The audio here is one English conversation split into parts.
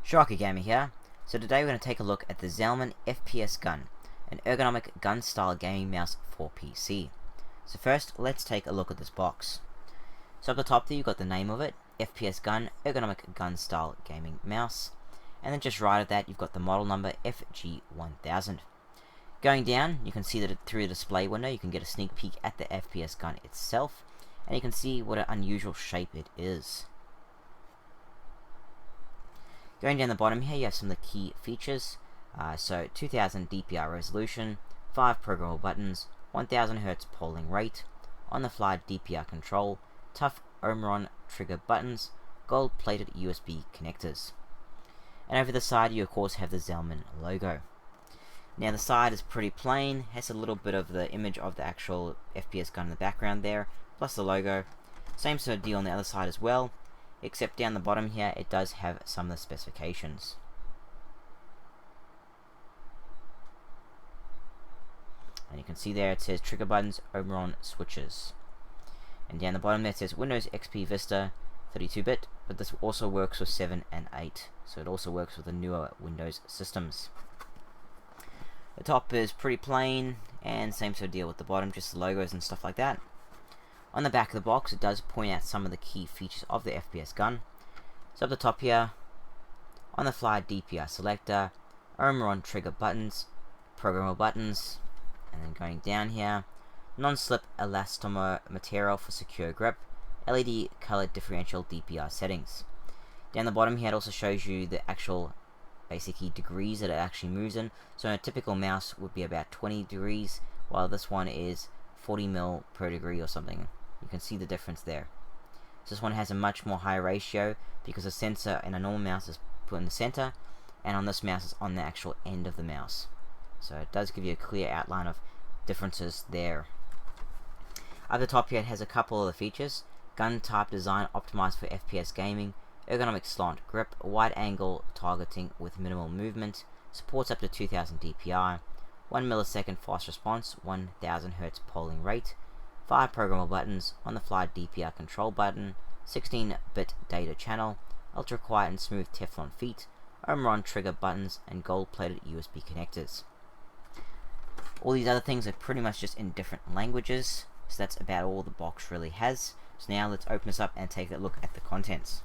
Sharkie Gamer here. So today we're going to take a look at the Zalman FPS gun, an ergonomic gun style gaming mouse for PC. So first, let's take a look at this box. So up the top there you've got the name of it, FPS gun, ergonomic gun style gaming mouse, and then just right at that you've got the model number FG1000. Going down, you can see that through the display window you can get a sneak peek at the FPS gun itself, and you can see what an unusual shape it is. Going down the bottom here, you have some of the key features. So 2000 DPI resolution, 5 programmable buttons, 1000 Hz polling rate, on-the-fly DPI control, tough Omron trigger buttons, gold-plated USB connectors. And over the side, you of course have the Zalman logo. Now the side is pretty plain, has a little bit of the image of the actual FPS gun in the background there, plus the logo. Same sort of deal on the other side as well. Except down the bottom here, it does have some of the specifications. And you can see there it says trigger buttons, Omron switches. And down the bottom there it says Windows XP Vista 32-bit, but this also works with 7 and 8. So it also works with the newer Windows systems. The top is pretty plain, and same sort of deal with the bottom, just the logos and stuff like that. On the back of the box, it does point out some of the key features of the FPS gun. So up the top here, on-the-fly DPI selector, Omron trigger buttons, programmable buttons, and then going down here, non-slip elastomer material for secure grip, LED color differential DPI settings. Down the bottom here, it also shows you the actual basically degrees that it actually moves in. So a typical mouse would be about 20 degrees, while this one is 40 mil per degree or something. You can see the difference there. So this one has a much more high ratio because the sensor in a normal mouse is put in the center, and on this mouse is on the actual end of the mouse. So it does give you a clear outline of differences there. At the top here it has a couple of the features. Gun type design optimized for FPS gaming, ergonomic slant grip, wide angle targeting with minimal movement, supports up to 2000 DPI, 1 millisecond fast response, 1000 Hz polling rate, 5 programmable buttons, on-the-fly DPI control button, 16-bit data channel, ultra quiet and smooth Teflon feet, Omron trigger buttons, and gold-plated USB connectors. All these other things are pretty much just in different languages, so that's about all the box really has. So now let's open this up and take a look at the contents.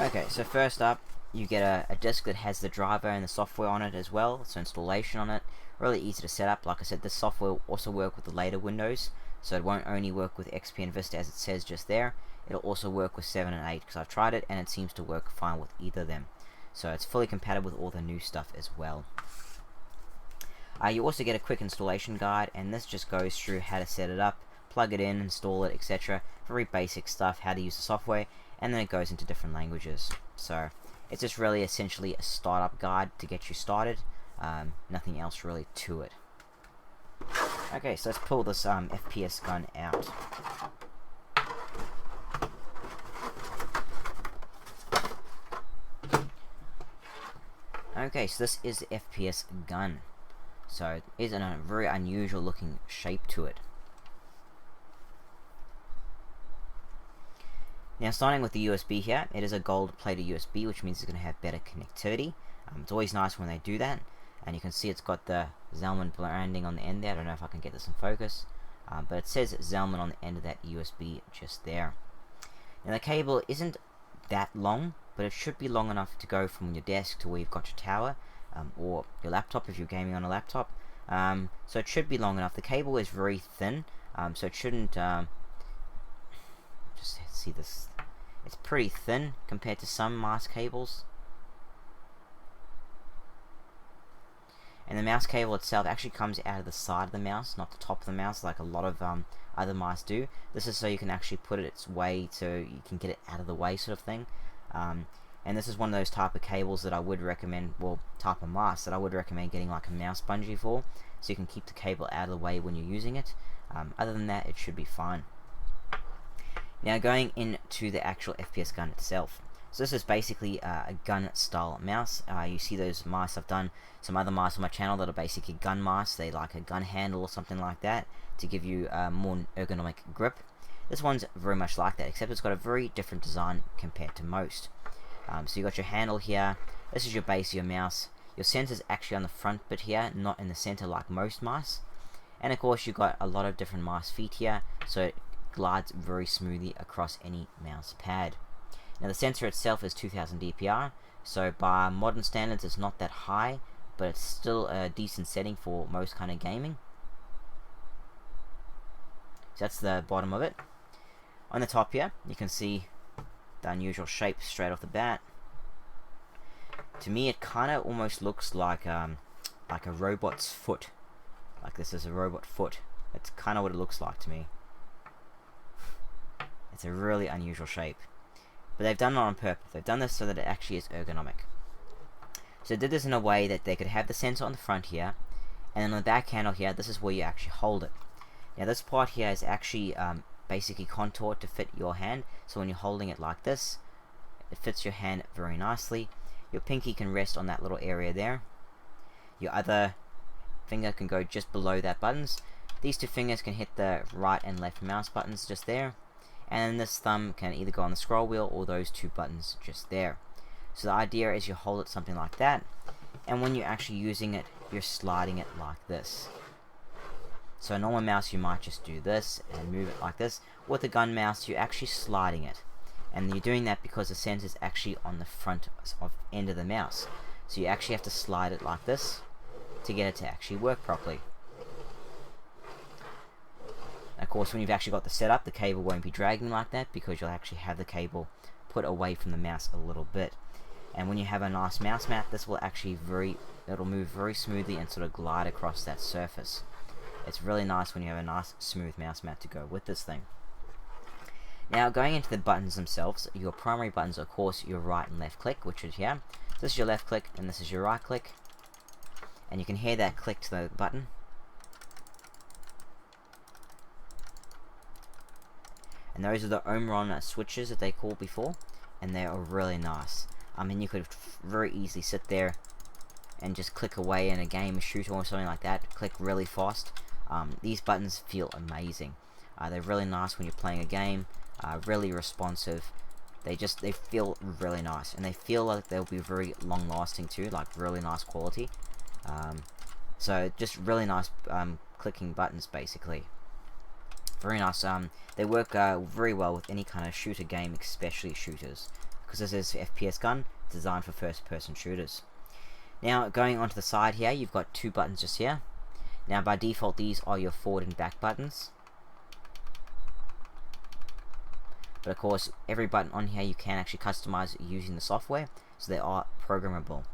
Okay, so first up, you get a disc that has the driver and the software on it as well, so installation on it. Really easy to set up. Like I said, this software will also work with the later Windows, so it won't only work with XP and Vista as it says just there, it'll also work with 7 and 8, because I've tried it and it seems to work fine with either of them. So it's fully compatible with all the new stuff as well. You also get a quick installation guide, and this just goes through how to set it up, plug it in, install it, etc. Very basic stuff, how to use the software, and then it goes into different languages. So it's just really essentially a startup guide to get you started, nothing else really to it. Okay, so let's pull this FPS gun out. Okay, so this is the FPS gun. So it is a very unusual looking shape to it. Now starting with the USB here, it is a gold-plated USB, which means it's going to have better connectivity. It's always nice when they do that. And you can see it's got the Zalman branding on the end there. I don't know if I can get this in focus. But it says Zalman on the end of that USB just there. Now the cable isn't that long, but it should be long enough to go from your desk to where you've got your tower, or your laptop if you're gaming on a laptop. So it should be long enough. The cable is very thin, so it shouldn't... just see this. It's pretty thin compared to some mouse cables. And the mouse cable itself actually comes out of the side of the mouse, not the top of the mouse like a lot of other mice do. This is so you can actually put it its way, so you can get it out of the way sort of thing. And this is one of those type of cables that I would recommend, well, type of mice that I would recommend getting like a mouse bungee for, so you can keep the cable out of the way when you're using it. Other than that, it should be fine. Now going into the actual FPS gun itself. So this is basically a gun style mouse. You see those mice, I've done some other mice on my channel that are basically gun mice. They like a gun handle or something like that to give you a more ergonomic grip. This one's very much like that, except it's got a very different design compared to most. So you got your handle here. This is your base of your mouse. Your sensor's actually on the front bit here, not in the center like most mice. And of course you've got a lot of different mouse feet here, so it glides very smoothly across any mouse pad. Now the sensor itself is 2000 DPI, so by modern standards it's not that high, but it's still a decent setting for most kind of gaming. So that's the bottom of it. On the top here, you can see the unusual shape straight off the bat. To me, it kind of almost looks like a robot's foot. Like this is a robot foot. That's kind of what it looks like to me. It's a really unusual shape. But they've done it on purpose. They've done this so that it actually is ergonomic. So they did this in a way that they could have the sensor on the front here, and then on the back handle here, this is where you actually hold it. Now this part here is actually basically contoured to fit your hand, so when you're holding it like this, it fits your hand very nicely. Your pinky can rest on that little area there. Your other finger can go just below that buttons. These two fingers can hit the right and left mouse buttons just there. And then this thumb can either go on the scroll wheel or those two buttons just there. So the idea is you hold it something like that, and when you're actually using it, you're sliding it like this. So a normal mouse you might just do this and move it like this. With a gun mouse you're actually sliding it, and you're doing that because the sensor is actually on the front of end of the mouse. So you actually have to slide it like this to get it to actually work properly. Of course, when you've actually got the setup, the cable won't be dragging like that because you'll actually have the cable put away from the mouse a little bit. And when you have a nice mouse mat, this will actually it'll move very smoothly and sort of glide across that surface. It's really nice when you have a nice smooth mouse mat to go with this thing. Now going into the buttons themselves, your primary buttons are of course your right and left click, which is here. This is your left click and this is your right click. And you can hear that click to the button. And those are the Omron switches that they called before, and they are really nice. I mean, you could very easily sit there and just click away in a game, a shooter or something like that, click really fast. These buttons feel amazing. They're really nice when you're playing a game, really responsive. They feel really nice, and they feel like they'll be very long lasting too, like really nice quality. So just really nice clicking buttons basically. Very nice. They work very well with any kind of shooter game, especially shooters, because this is FPS gun designed for first-person shooters. Now, going onto the side here, you've got two buttons just here. Now, by default, these are your forward and back buttons. But of course, every button on here you can actually customize using the software, so they are programmable.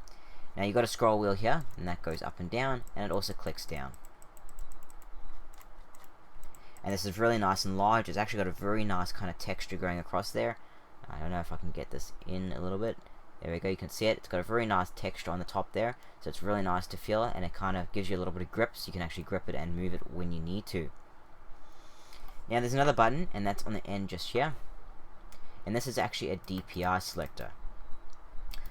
Now, you've got a scroll wheel here, and that goes up and down, and it also clicks down. And this is really nice and large. It's actually got a very nice kind of texture going across there. I don't know if I can get this in a little bit. There we go, you can see it. It's got a very nice texture on the top there, so it's really nice to feel it, and it kind of gives you a little bit of grip, so you can actually grip it and move it when you need to. Now there's another button, and that's on the end just here. And this is actually a DPI selector.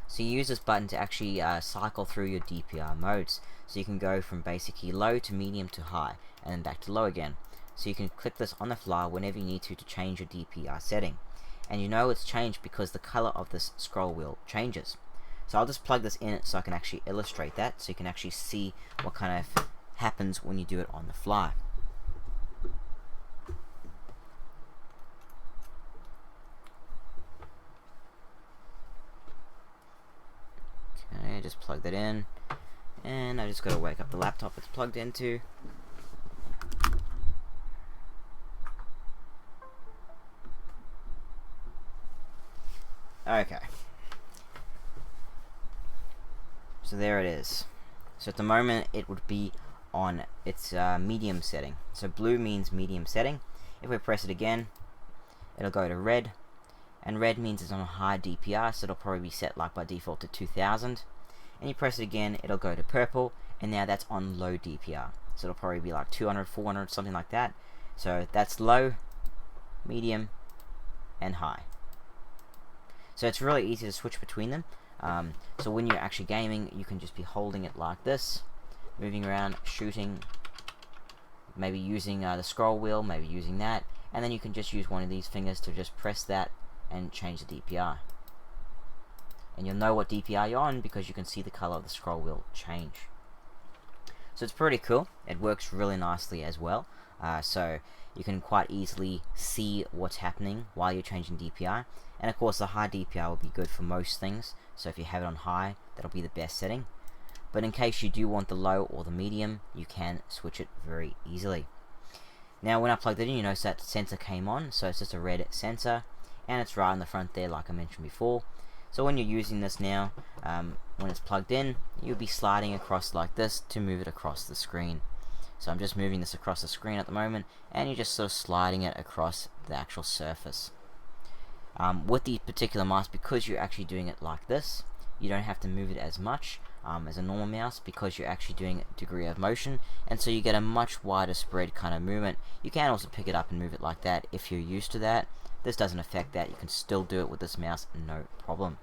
So you use this button to actually cycle through your DPI modes. So you can go from basically low to medium to high, and then back to low again. So you can click this on the fly whenever you need to change your DPI setting. And you know it's changed because the color of this scroll wheel changes. So I'll just plug this in so I can actually illustrate that, so you can actually see what kind of happens when you do it on the fly. Okay, just plug that in, and I just gotta wake up the laptop it's plugged into. Okay. So there it is. So at the moment it would be on its medium setting. So blue means medium setting. If we press it again, it'll go to red. And red means it's on a high DPI, so it'll probably be set like by default to 2000. And you press it again, it'll go to purple, and now that's on low DPI. So it'll probably be like 200, 400, something like that. So that's low, medium, and high. So it's really easy to switch between them. So when you're actually gaming, you can just be holding it like this, moving around, shooting, maybe using the scroll wheel, maybe using that, and then you can just use one of these fingers to just press that and change the DPI. And you'll know what DPI you're on because you can see the color of the scroll wheel change. So it's pretty cool. It works really nicely as well. So you can quite easily see what's happening while you're changing DPI. And of course the high DPI will be good for most things. So if you have it on high, that'll be the best setting. But in case you do want the low or the medium, you can switch it very easily. Now when I plugged it in, you notice that sensor came on. So it's just a red sensor. And it's right in the front there like I mentioned before. So when you're using this now, when it's plugged in, you'll be sliding across like this to move it across the screen. So I'm just moving this across the screen at the moment, and you're just sort of sliding it across the actual surface. With the particular mouse, because you're actually doing it like this, you don't have to move it as much as a normal mouse because you're actually doing a degree of motion, and so you get a much wider spread kind of movement. You can also pick it up and move it like that if you're used to that. This doesn't affect that. You can still do it with this mouse, no problem.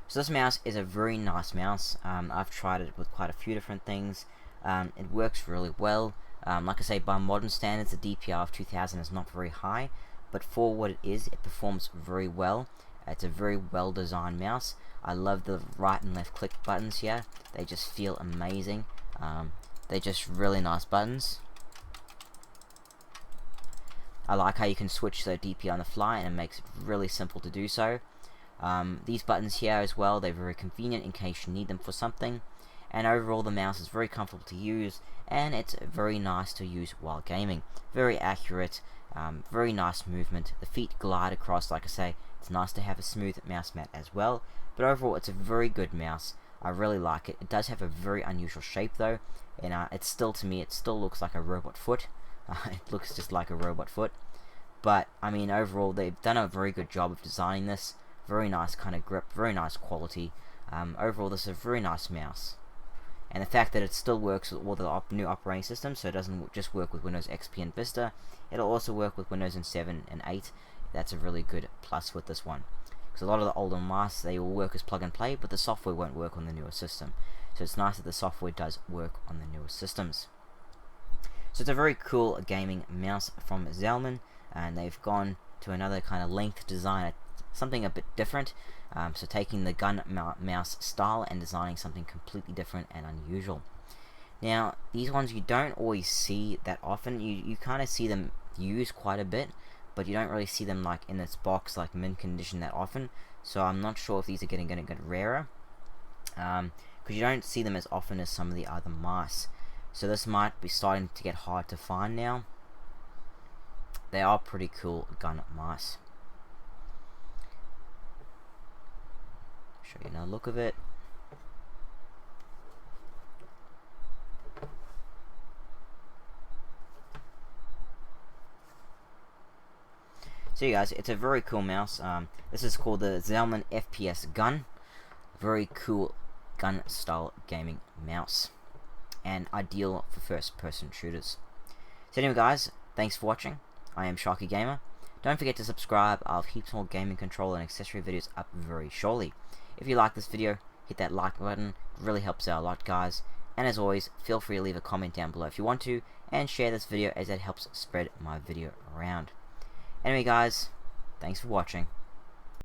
So this mouse is a very nice mouse. I've tried it with quite a few different things. It works really well. Like I say, by modern standards, the DPI of 2000 is not very high, but for what it is, it performs very well. It's a very well designed mouse. I love the right and left click buttons here. They just feel amazing. They're just really nice buttons. I like how you can switch the DPI on the fly, and it makes it really simple to do so. These buttons here as well, they're very convenient in case you need them for something. And overall the mouse is very comfortable to use, and it's very nice to use while gaming. Very accurate, very nice movement. The feet glide across, like I say. It's nice to have a smooth mouse mat as well. But overall it's a very good mouse. I really like it. It does have a very unusual shape though, and it's still, to me, it still looks like a robot foot. It looks just like a robot foot. But I mean, overall they've done a very good job of designing this. Very nice kind of grip, very nice quality. Overall this is a very nice mouse. And the fact that it still works with all the new operating systems, so it doesn't just work with Windows XP and Vista, it'll also work with Windows 7 and 8. That's a really good plus with this one. Because a lot of the older mice, they will work as plug and play, but the software won't work on the newer system. So it's nice that the software does work on the newer systems. So it's a very cool gaming mouse from Zalman, and they've gone to another kind of length design, something a bit different. So taking the gun mouse style and designing something completely different and unusual. Now these ones you don't always see that often. You kind of see them used quite a bit, but you don't really see them like in this box like mint condition that often. So I'm not sure if these are going to get rarer, because you don't see them as often as some of the other mice. So this might be starting to get hard to find now. They are pretty cool gun mice. Show you another look of it. So you guys, it's a very cool mouse. This is called the Zalman FPS gun. Very cool gun style gaming mouse, and ideal for first person shooters. So anyway guys, thanks for watching. I am Sharkie Gamer. Don't forget to subscribe. I'll have heaps more gaming controller and accessory videos up very shortly. If you like this video, hit that like button. It really helps out a lot guys. And as always, feel free to leave a comment down below if you want to, and share this video as that helps spread my video around. Anyway guys, thanks for watching.